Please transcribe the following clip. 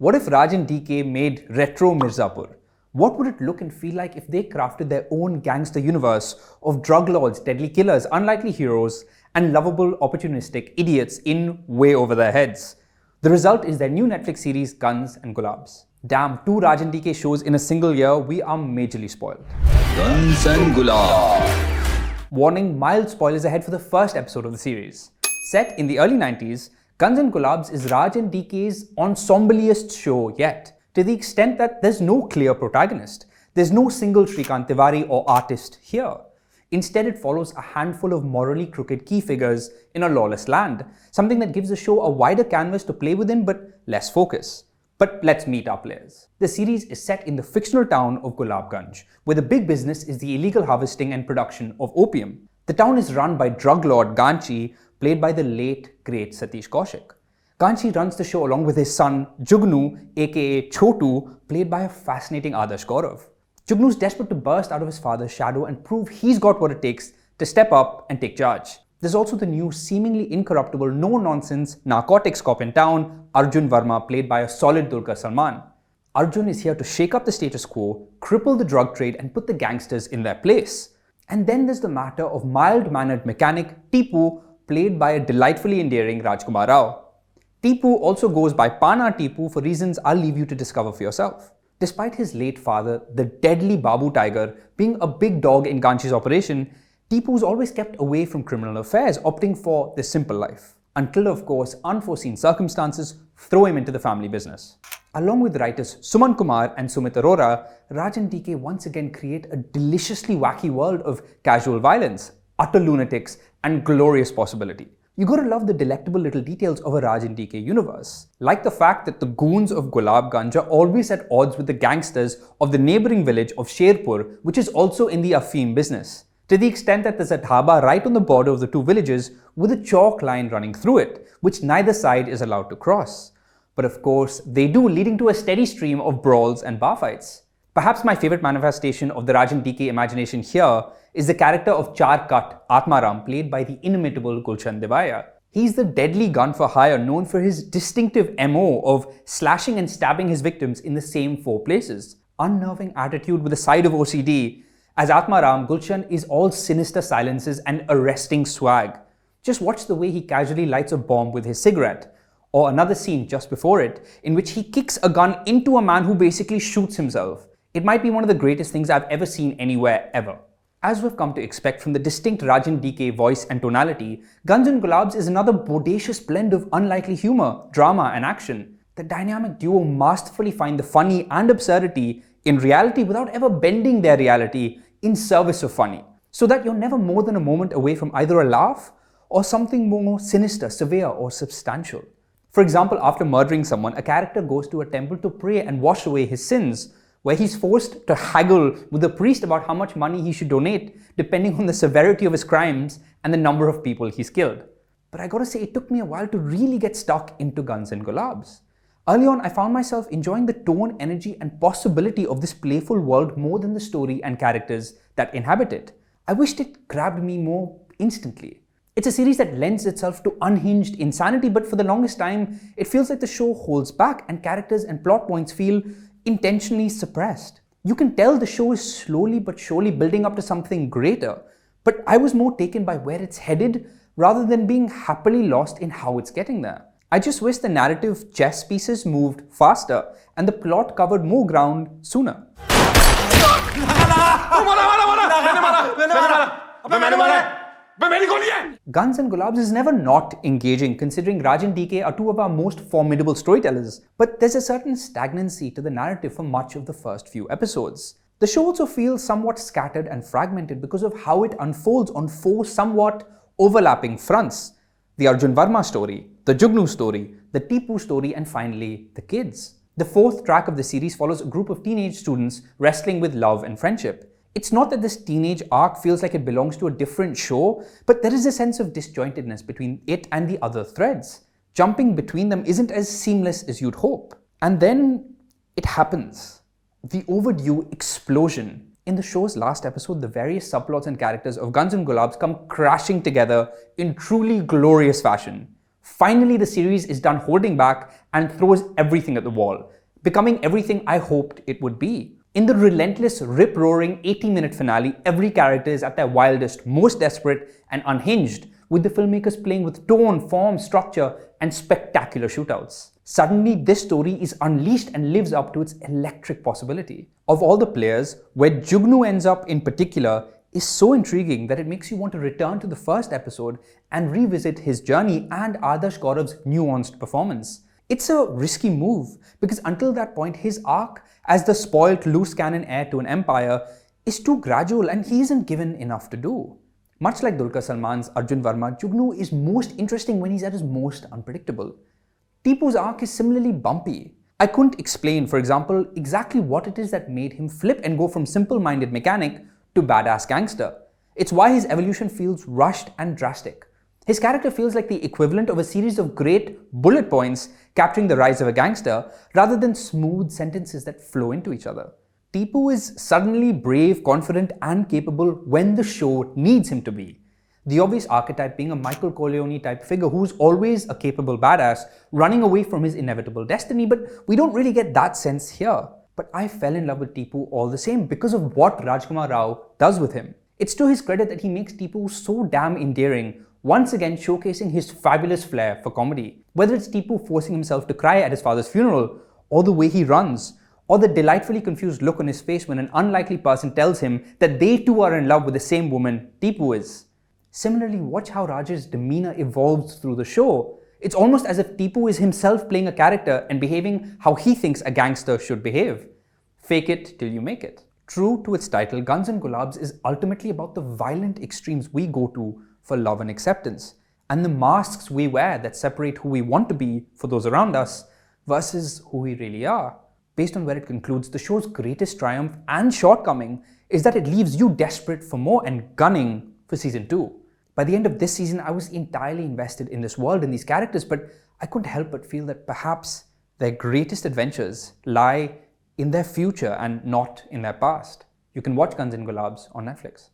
What if Raj and DK made retro Mirzapur? What would it look and feel like if they crafted their own gangster universe of drug lords, deadly killers, unlikely heroes, and lovable, opportunistic idiots in way over their heads? The result is their new Netflix series, Guns and Gulaabs. Damn, 2 Raj and DK shows in a single year, we are majorly spoiled. Guns and Gulaabs. Warning, mild spoilers ahead for the first episode of the series. Set in the early 90s, Guns and Gulaabs is Raj and DK's ensembliest show yet, to the extent that there's no clear protagonist. There's no single Shrikant Tiwari or artist here. Instead, it follows a handful of morally crooked key figures in a lawless land, something that gives the show a wider canvas to play within but less focus. But let's meet our players. The series is set in the fictional town of Gulabganj, where the big business is the illegal harvesting and production of opium. The town is run by drug lord Ganchi, played by the late, great Satish Kaushik. Ganchi runs the show along with his son Jugnu, aka Chotu, played by a fascinating Adarsh Gourav. Jugnu's desperate to burst out of his father's shadow and prove he's got what it takes to step up and take charge. There's also the new, seemingly incorruptible, no-nonsense narcotics cop in town, Arjun Verma, played by a solid Dulquer Salmaan. Arjun is here to shake up the status quo, cripple the drug trade, and put the gangsters in their place. And then there's the matter of mild-mannered mechanic Tipu, played by a delightfully endearing Rajkummar Rao. Tipu also goes by Pana Tipu for reasons I'll leave you to discover for yourself. Despite his late father, the deadly Babu Tiger, being a big dog in Ganchi's operation, Tipu's always kept away from criminal affairs, opting for the simple life. Until, of course, unforeseen circumstances throw him into the family business. Along with writers Suman Kumar and Sumit Arora, Raj and DK once again create a deliciously wacky world of casual violence, utter lunatics, and glorious possibility. You gotta love the delectable little details of a Raj and DK universe. Like the fact that the goons of Gulabganj are always at odds with the gangsters of the neighboring village of Sherpur, which is also in the Afim business. To the extent that there's a dhaba right on the border of the two villages with a chalk line running through it, which neither side is allowed to cross. But of course, they do, leading to a steady stream of brawls and bar fights. Perhaps my favorite manifestation of the Raj and DK imagination here is the character of Charkat Atmaram, played by the inimitable Gulshan Devaiah. He's the deadly gun for hire known for his distinctive MO of slashing and stabbing his victims in the same 4 places. Unnerving attitude with a side of OCD. As Atmaram, Gulshan is all sinister silences and arresting swag. Just watch the way he casually lights a bomb with his cigarette. Or another scene just before it, in which he kicks a gun into a man who basically shoots himself. It might be one of the greatest things I've ever seen anywhere, ever. As we've come to expect from the distinct Raj and DK voice and tonality, Guns and Gulaabs is another bodacious blend of unlikely humor, drama, and action. The dynamic duo masterfully find the funny and absurdity in reality without ever bending their reality in service of funny, so that you're never more than a moment away from either a laugh or something more sinister, severe, or substantial. For example, after murdering someone, a character goes to a temple to pray and wash away his sins, where he's forced to haggle with the priest about how much money he should donate depending on the severity of his crimes and the number of people he's killed. But I gotta say, it took me a while to really get stuck into Guns and Gulaabs. Early on, I found myself enjoying the tone, energy, and possibility of this playful world more than the story and characters that inhabit it. I wished it grabbed me more instantly. It's a series that lends itself to unhinged insanity, but for the longest time, it feels like the show holds back and characters and plot points feel intentionally suppressed. You can tell the show is slowly but surely building up to something greater, but I was more taken by where it's headed rather than being happily lost in how it's getting there. I just wish the narrative chess pieces moved faster and the plot covered more ground sooner. Guns and Gulaabs is never not engaging, considering Raj and DK are 2 of our most formidable storytellers, but there's a certain stagnancy to the narrative for much of the first few episodes. The show also feels somewhat scattered and fragmented because of how it unfolds on 4 somewhat overlapping fronts. The Arjun Verma story, the Jugnu story, the Tipu story, and finally, the kids. The 4th track of the series follows a group of teenage students wrestling with love and friendship. It's not that this teenage arc feels like it belongs to a different show, but there is a sense of disjointedness between it and the other threads. Jumping between them isn't as seamless as you'd hope. And then it happens. The overdue explosion. In the show's last episode, the various subplots and characters of Guns and Gulaabs come crashing together in truly glorious fashion. Finally, the series is done holding back and throws everything at the wall, becoming everything I hoped it would be. In the relentless, rip-roaring 80-minute finale, every character is at their wildest, most desperate and unhinged, with the filmmakers playing with tone, form, structure, and spectacular shootouts. Suddenly, this story is unleashed and lives up to its electric possibility. Of all the players, where Jugnu ends up in particular is so intriguing that it makes you want to return to the first episode and revisit his journey and Adarsh Gaurav's nuanced performance. It's a risky move because until that point, his arc as the spoilt loose cannon heir to an empire is too gradual and he isn't given enough to do. Much like Dulquer Salmaan's Arjun Verma, Jugnu is most interesting when he's at his most unpredictable. Tipu's arc is similarly bumpy. I couldn't explain, for example, exactly what it is that made him flip and go from simple-minded mechanic to badass gangster. It's why his evolution feels rushed and drastic. His character feels like the equivalent of a series of great bullet points capturing the rise of a gangster rather than smooth sentences that flow into each other. Tipu is suddenly brave, confident and capable when the show needs him to be. The obvious archetype being a Michael Corleone type figure who's always a capable badass running away from his inevitable destiny, but we don't really get that sense here. But I fell in love with Tipu all the same because of what Rajkummar Rao does with him. It's to his credit that he makes Tipu so damn endearing, once again showcasing his fabulous flair for comedy. Whether it's Tipu forcing himself to cry at his father's funeral, or the way he runs, or the delightfully confused look on his face when an unlikely person tells him that they too are in love with the same woman Tipu is. Similarly, watch how Raj's demeanor evolves through the show. It's almost as if Tipu is himself playing a character and behaving how he thinks a gangster should behave. Fake it till you make it. True to its title, Guns And Gulaabs is ultimately about the violent extremes we go to for love and acceptance, and the masks we wear that separate who we want to be for those around us versus who we really are. Based on where it concludes, the show's greatest triumph and shortcoming is that it leaves you desperate for more and gunning for season 2. By the end of this season, I was entirely invested in this world and these characters, but I couldn't help but feel that perhaps their greatest adventures lie in their future and not in their past. You can watch Guns And Gulaabs on Netflix.